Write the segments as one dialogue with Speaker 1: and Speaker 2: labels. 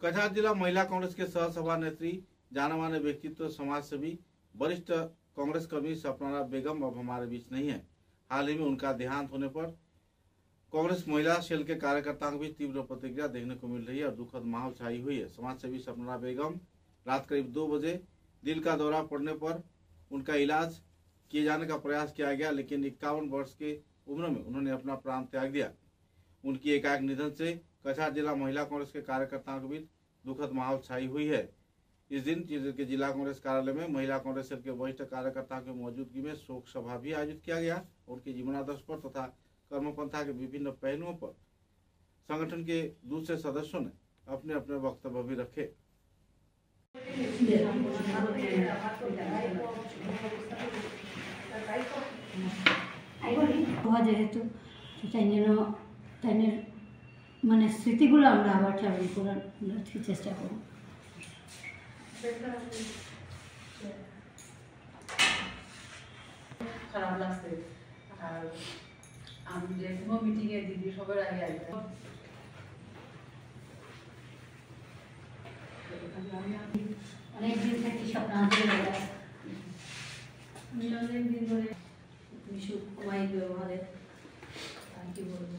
Speaker 1: कछार जिला महिला कांग्रेस के सह सभानेत्री जाने माने व्यक्तित्व समाज सेवी वरिष्ठ कांग्रेस कर्मी सपना बेगम अब हमारे बीच नहीं है। हाल ही में उनका देहांत होने पर कांग्रेस महिला सेल के कार्यकर्ताओं के बीच तीव्र प्रतिक्रिया देखने को मिल रही है और दुखद माहौल छाई हुई है। समाज सेवी सपना बेगम रात करीब 2 बजे दिल का दौरा पड़ने पर उनका इलाज किए जाने का प्रयास किया गया, लेकिन 51 वर्ष के उम्र में उन्होंने अपना प्राण त्याग दिया। उनकी एकाएक निधन से कछार जिला महिला कांग्रेस के कार्यकर्ताओं के बीच दुखद माहौल छाई हुई है। इस दिन के जिला कांग्रेस कार्यालय में महिला कांग्रेस सेल के वरिष्ठ कार्यकर्ताओं की मौजूदगी में शोक सभा भी आयोजित किया गया। उनके जीवनादर्श पर तथा कर्मपंथा के विभिन्न पहलुओं पर संगठन के दूसरे सदस्यों ने अपने अपने वक्तव्य भी रखे।
Speaker 2: যেহেতু তাই মানে স্মৃতিগুলো আমরা আবার ট্রাভেল করার চেষ্টা করব।
Speaker 3: খারাপ লাগছে আর আমি যে কোনো মিটিংয়ে দিদি সবার আগে আসবে।
Speaker 2: অনেকদিন থেকে স্বপ্ন আমি অনেকদিন ধরে সুখময় ব্যবহারে আর কি বলবো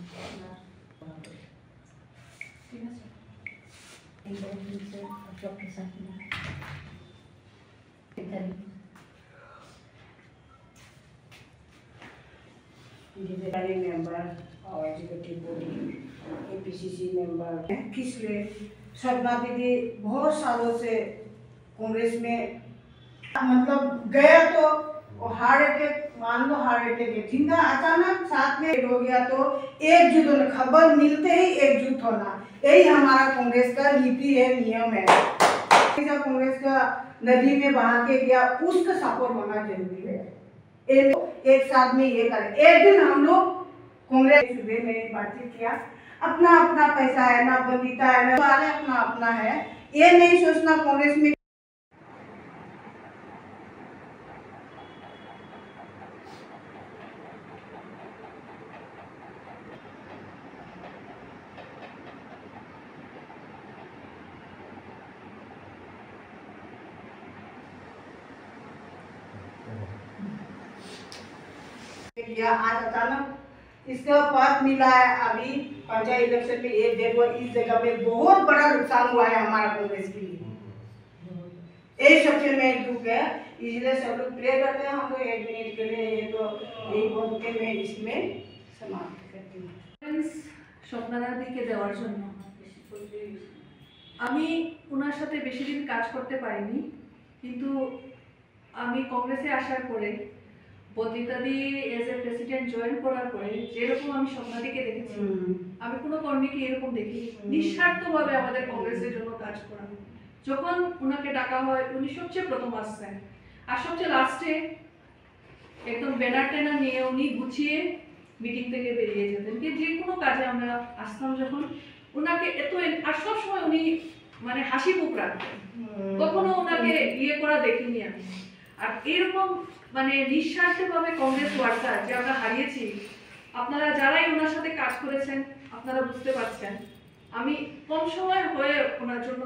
Speaker 2: ঠিক আছে এই ডক্টর সাকিনা
Speaker 4: डिवेलपिंग मेंबर और एग्जीक्यूटिव बॉडी एपीसीसी मेंबर किसलिए सपना दीदी बहुत सालों से कांग्रेस में मतलब गया तो हार्ट अटैक मान लो हार्ट अटैक थी ना अचानक साथ में हो गया तो एकजुट होना, खबर मिलते ही एकजुट होना, यही हमारा कांग्रेस का नीति है, नियम है। कांग्रेस का नदी में बहा के गया उसका सपोर्ट होना जरूरी है। एक साथ में ये करें। एक दिन हम लोग कांग्रेस सुबह में बातचीत किया, अपना अपना पैसा है ना, बंदिता है ना, सारे अपना अपना है, ये नहीं सोचना कांग्रेस में किया। आज अचानक इसका पद मिला है। अभी पंचायत इलेक्शन में एक डेट हुआ, इस जगह पे बहुत बड़ा नुकसान हुआ है हमारा कांग्रेस के लिए। एक सबसे मेन दुख है, इसलिए सब लोग प्रे करते हैं। हम लोग 1 मिनट के लिए ये तो एक बोल के मैं इसमें समाप्त करती हूँ।
Speaker 3: স্বপ্নাদিকে দেওয়ার জন্য আমি ওনার সাথে বেশি দিন কাজ করতে পারিনি, কিন্তু আমি কংগ্রেসে আসার পরে বদিতাদি এজ এ প্রেসিডেন্ট জয়েন করার পরে যেরকম আমি স্বপ্নাদিকে দেখেছি, আমি কোনো কর্মীকে এরকম দেখি নিঃস্বার্থভাবে আমাদের কংগ্রেসের জন্য কাজ করা। যখন ওনাকে ডাকা হয় উনি সবচেয়ে প্রথম আসছেন, আর সবচেয়ে লাস্টে একদম ব্যানার টেনা নিয়ে উনি গুছিয়ে মিটিং থেকে বেরিয়ে যেতেন। যে কোনো কাজে আমরা আসতাম যখন ওনাকে এত, আর সবসময় উনি মানে হাসি মুখ রাখতেন, কখনো ওনাকে ইয়ে করা দেখিনি আমি। আর এরকম মানে নিঃস্বার্থভাবে কংগ্রেস ওয়ার্কার যে আমরা হারিয়েছি, আপনারা যারাই ওনার সাথে কাজ করেছেন আপনারা বুঝতে পারছেন। আমি কম সময় হয়ে ওনার জন্য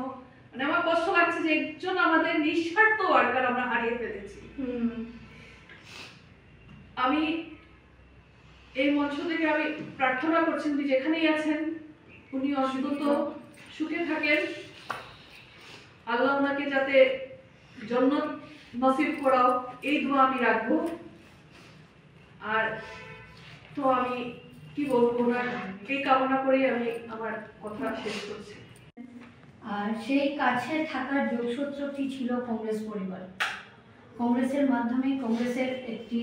Speaker 3: মানে আমার কষ্ট লাগছে যে একজন আমাদের নিঃস্বার্থ ওয়ার্কার আমরা হারিয়ে ফেলেছি। আমি এই মঞ্চ থেকে আমি প্রার্থনা করছি উনি যেখানেই আছেন উনি অন্তত সুখে থাকেন, আল্লাহ ওনাকে যাতে জান্নাত নসিব করাও এই দোয়া আমি রাখবো। আর তো আমি কি বলবো না, এই কামনা করেই আমি আমার কথা শেষ করছি।
Speaker 2: আর সেই কাছে থাকার যোগসূত্রটি ছিল কংগ্রেস পরিবার। কংগ্রেসের মাধ্যমে কংগ্রেসের একটি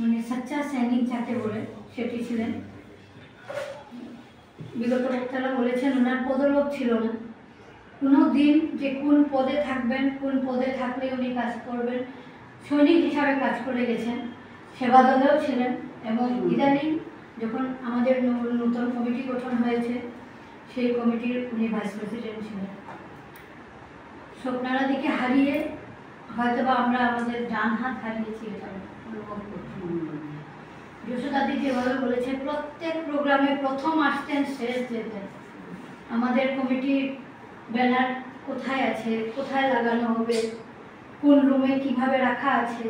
Speaker 2: মানে সচ্চা সৈনিক যাকে বলে সেটি ছিলেন। বিগত বক্তারা বলেছেন ওনার পদলোভ ছিল না, কোনো দিন যে কোন পদে থাকবেন, কোন পদে থাকলে উনি কাজ করবেন, সৈনিক হিসাবে কাজ করে গেছেন। সেবা দলেও ছিলেন এবং ইদানিং যখন আমাদের নতুন কমিটি গঠন হয়েছে সেই কমিটির উনি ভাইস প্রেসিডেন্ট ছিলেন। স্বপ্নারাদিকে হারিয়ে হয়তোবা আমরা আমাদের ডান হাত হারিয়েছি এটা অনুভব করছি। যশোদাদি যেভাবে বলেছে প্রত্যেক প্রোগ্রামে প্রথম আসতেন শেষ যেতেন। আমাদের কমিটির ব্যানার কোথায় আছে, কোথায় লাগানো হবে, কোন রুমে কিভাবে রাখা আছে,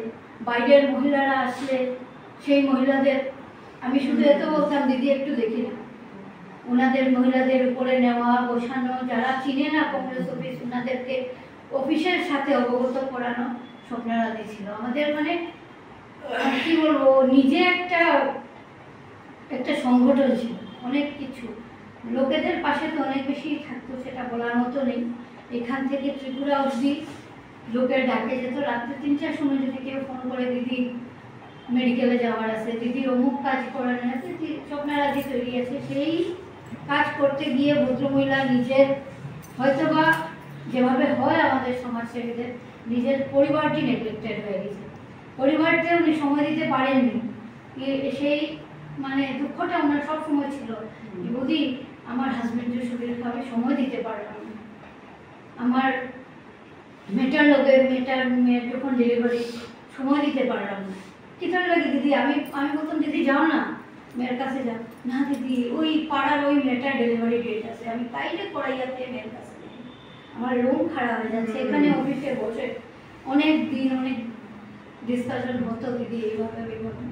Speaker 2: বাইরের মহিলারা আসলে সেই মহিলাদের আমি শুধু এত বলতাম দিদি একটু দেখি না, ওনাদের মহিলাদের উপরে নেওয়া বসানো, যারা চিনে না কংগ্রেস অফিস ওনাদেরকে অফিসের সাথে অবগত করানো স্বপ্নারাধি ছিল আমাদের। মানে কি বলবো, নিজে একটা একটা সংগঠন ছিল, অনেক কিছু লোকেদের পাশে তো অনেক বেশি থাকতো, সেটা বলার মতো নেই। এখান থেকে ত্রিপুরা অবধি লোকের ডাকে যেত, রাত্রে 3টার সময় যদি কেউ ফোন করে দিদি মেডিকেলে যাওয়ার আছে, দিদি অমুক কাজ করার আছে, স্বপ্নারাধি তৈরি আছে, সেই কাজ করতে গিয়ে ভদ্রমহিলা নিজের হয়তোবা যেভাবে হয় আমাদের সমাজসেবীদের, নিজের পরিবারটি নেগলেক্টেড হয়ে গেছে, পরিবারকে উনি সময় দিতে পারেননি। সেই মানে দুঃখটা ওনার সবসময় ছিল, যদি আমার হাজবেন্ডের শরীরকে আমি সময় দিতে পারলাম না, আমার মেয়েটার মেয়ের যখন ডেলিভারি সময় দিতে পারলাম না, কি তার লাগে দিদি, আমি বলতাম দিদি যাও না মেয়ের কাছে যাও, না দিদি ওই পাড়ার ওই মেয়েটার ডেলিভারি ডেট আছে, আমি তাইলে পড়াইয়াতে মেয়ের কাছে যাই, আমার রুম খারাপ হয়ে যাচ্ছে। এখানে অফিসে বসে অনেক দিন অনেক ডিসকাশন হতো, দিদি এইভাবে এইভাবে।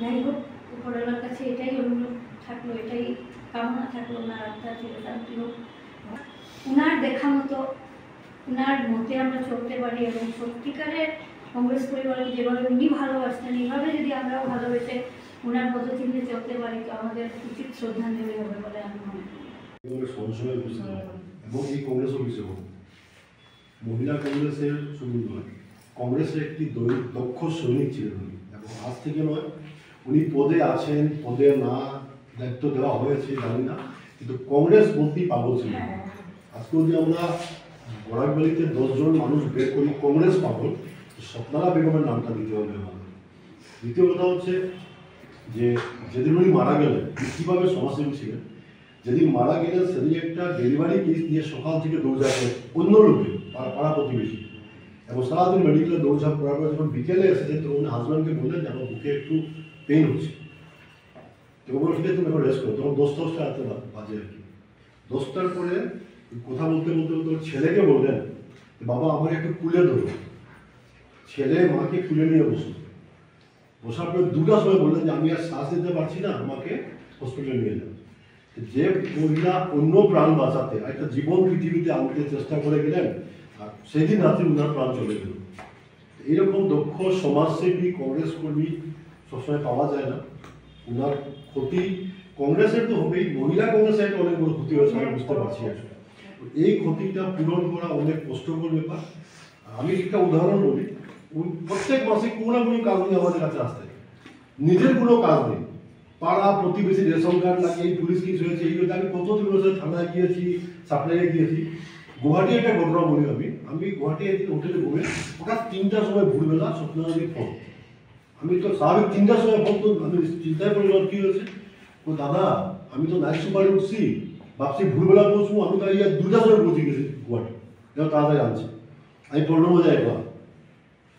Speaker 2: যাই হোক, উপরওয়ালার কাছে এটাই অনুরোধ থাকলো, এটাই কামনা থাকলো, ওনার আত্মা চিরশান্তি হোক, ওনার দেখা মতো ওনার মতে আমরা চলতে পারি, এবং সত্যিকারের কংগ্রেস পরিবারকে যেভাবে উনি ভালোবাসতেন এইভাবে যদি আমরাও ভালোবেসে ওনার পদচিহ্নে চলতে পারি, তো আমাদের উচিত শ্রদ্ধাঞ্জলি হবে বলে আমি মনে করি।
Speaker 5: এবং এই কংগ্রেস অফিসে হোক, মহিলা কংগ্রেসের শুধু নয়, কংগ্রেসের একটি দক্ষ সৈনিক ছিলেন উনি, এবং আজ থেকে নয়, উনি পদে আছেন, পদে না দায়িত্ব দেওয়া হয়েছে জানি না, কিন্তু কংগ্রেস বলতেই পাগল ছিলেন। আজকে যদি আমরা বরাকবালিতে 10 জন মানুষ বের করি কংগ্রেস পাগল, স্বপ্নারা বেগমের নামটা দিতে হবে আমাদের। দ্বিতীয় কথা হচ্ছে যে যেদিন উনি মারা গেলেন, কীভাবে সমাজসেবী ছিলেন, যেদিন মারা গেলেন সেদিন একটা ডেলিভারি কেস নিয়ে সকাল থেকে দৌড়ঝাঁপ অন্য লোকে পাড়া প্রতিবেশী, এবং সারাদিন মেডিকেলে দৌড়ঝাঁপ করার পর যখন বিকেলে এসেছেন তখন উনি হাজব্যান্ডকে বললেন যে আমার বুকে একটু পেইন হচ্ছে, তো ওগুলো ঠিক তুমি এখন রেস্ট করো। তখন 10টা রাতে বাজে আর কি, 10টার পরে কথা বলতে বলতে বলতে ছেলেকে বললেন বাবা আমাকে একটু কুলে ধরো, ছেলে মাকে কুলে নিয়ে বসার পরে 2টার সময় বললেন যে আমি আর শ্বাস নিতে পারছি না, আমাকে হসপিটালে নিয়ে যান। যে মহিলা অন্য প্রাণ বাঁচাতে একটা জীবন পৃথিবীতে আনতে চেষ্টা করে গেলেন, আর সেদিন রাত্রে উনার প্রাণ চলে গেল। এইরকম দক্ষ সমাজসেবী কংগ্রেস কর্মী সবসময় পাওয়া যায় না। উনার ক্ষতি কংগ্রেসের তো হবেই, মহিলা কংগ্রেসের একটা অনেক বড় ক্ষতি হয়েছে আমি বুঝতে পারছি। এই ক্ষতিটা পূরণ করা অনেক কষ্টকর ব্যাপার। আমি একটা উদাহরণ বলি, প্রত্যেক মাসে কোনো না কোনো কাজ নিয়ে আমাদের কাছে আসতে, নিজের কোনো কাজ নেই, পাড়া প্রতিবেশী রেশন কার্ড লাগে, এই পুলিশ কেস হয়েছে, এই হয়েছে, আমি কত দিন বছর থানায় গিয়েছি, সাপ্লাইয়ে গিয়েছি। গুয়াহাটি একটা ঘটনা বলি, আমি গুয়াহাটি একদিন হোটেলে ঘুরে হঠাৎ 3টার সময় ভোরবেলা স্বপ্নারাধির ফোন, আমি তো স্বাভাবিক 3টার সময় ফোন, তো আমি চিন্তায় পড়ে গেলাম কী হয়েছে। ও দাদা আমি তো নাইট সুপারে উঠছি, ভাবছি ভোরবেলা পৌঁছবো, আমি তো 2টার সময় পৌঁছে গেছি গুয়াহাটি, যেন তাড়াতাড়ি আনছে। আমি পড়লো মজা একবার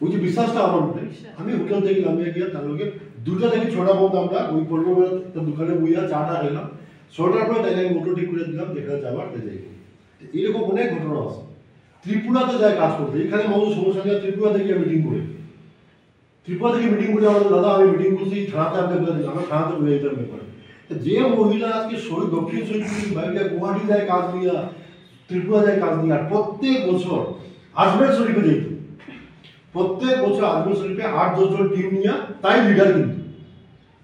Speaker 5: ওই যে বিশ্বাসটা আমার মধ্যে, আমি হোটেল থেকে নামিয়ে গিয়ে তার লোকে 2টা থেকে 6টা পর্যন্ত আমরা ওই পড়লো দোকানে বইয়া চাটা খেলাম, 6টার পরে তাই আমি মোটর ঠিক করে দিলাম যেখানে যাবার যাই। এইরকম অনেক ঘটনা আছে। ত্রিপুরাতে যায় কাজ করতে, এখানে মানুষ সমস্যা নিয়ে ত্রিপুরা থেকে মিটিং করে, ত্রিপুরা থেকে মিটিং করে আমাদের দাদা আমি মিটিং করছি থানাতে, আমি আমরা থানাতে বলে দিতাম ব্যাপারে। যে মহিলা আজকে দক্ষিণ শরীর বাইরে গুয়াহাটি যায় কাজ নিয়ে, ত্রিপুরা যায় কাজ নিয়ে, আর প্রত্যেক বছর আজমের শরীফে যেত, প্রত্যেক বছর আজমের শরীফে 8-10 জন টিম নিয়ে, তাই লিডার কিন্তু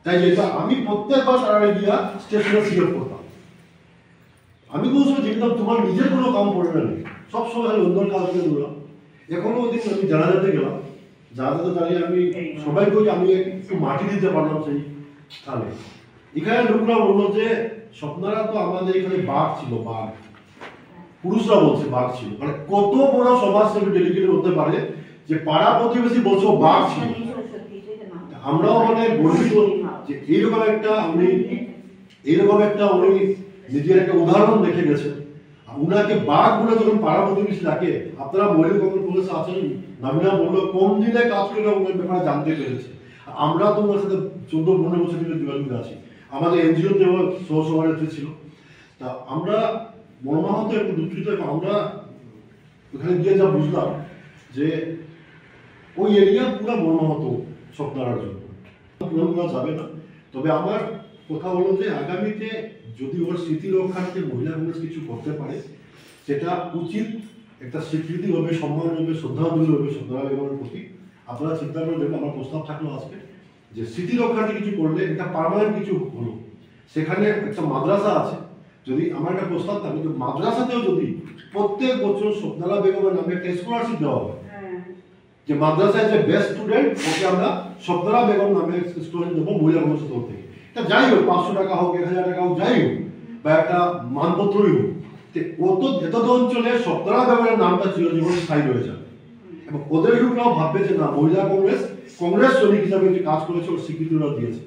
Speaker 5: তাই যেত। আমি প্রত্যেকবার তারা গিয়া স্টেশনে সিলেক্ট করতাম। আমি বলছি যেটা তোমার নিজের কোনো কাম পড়ে না, সবসময় খালি অন্য কাজ করে দিলাম। এখনো ওই দিন আমি জানাজাতে গেলাম, জানাজাতে দাঁড়িয়ে আমি সবাইকে আমি একটু মাটি দিতে পারলাম সেই স্থানে। এখানে লোকরা বললো যে স্বপ্নারা তো আমাদের এখানে বাঘ ছিল, বাঘ, পুরুষরা বলছে বাঘ ছিল, মানে কত বড় সমাজসেবী ডেলিগেট হতে পারে যে পাড়া প্রতিবেশী বলছো বাঘ ছিল। আমরাও মানে গর্বিত যে এইরকম একটা উনি নিজের একটা উদাহরণ দেখে গেছেন। উনাকে বাঘ বলে যখন পাড়া প্রতিবেশী ডাকে, আপনারা মহিলা কংগ্রেস আছেন, নামিনা বললো কম দিনে কাজ করে ওনার ব্যাপারে জানতে পেরেছে। আমরা তো ওনার সাথে 14-15 বছর থেকে যোগাযোগ আছি, আমাদের এনজিওতে সহসভানেত্রী ছিল। তা আমরা মর্মাহত এবং দুঃখিত। এবং আমরা ওখানে গিয়ে যা বুঝলাম যে ওই এরিয়া পুরো মর্মাহত স্বপ্নারার জন্য, পুরো যাবে না। তবে আমার কথা হলো যে আগামীতে যদি ওর স্মৃতি রক্ষার্থে মহিলা কংগ্রেস কিছু করতে পারে, সেটা উচিত একটা স্বীকৃতি হবে, সম্মান হবে, শ্রদ্ধাঞ্জলি হবে স্বপ্নারা বেগমের প্রতি। আপনারা চিন্তা করে দেখবেন, আমার প্রস্তাব থাকলো আজকে যে স্মৃতি রক্ষার্থে কিছু করলে এটা পার্মানেন্ট কিছু হলো। সেখানে একটা মাদ্রাসা আছে, যদি আমার একটা প্রস্তাব থাকে যে মাদ্রাসাতেও যদি প্রত্যেক বছর স্বপ্নারা বেগমের নামে একটা স্কলারশিপ দেওয়া হয়, যে মাদ্রাসায় যে বেস্ট স্টুডেন্ট ওকে আমরা স্বপ্নারা বেগম নামে স্কলারশিপ দেবো মহিলা কংগ্রেসের তরফ থেকে। এটা যাই হোক, 500 টাকা হোক, 1000 টাকা হোক, যাই হোক, বা একটা মানপত্রই হোক, এত অঞ্চলে স্বপ্নারা বেগমের নামটা চিরজীবন স্থায়ী রয়ে যাবে। এবং ওদের লোকরাও ভাববে যে না, মহিলা কংগ্রেস সৈনিক হিসাবে যে কাজ করেছে ওর স্বীকৃতি ওরা দিয়েছে।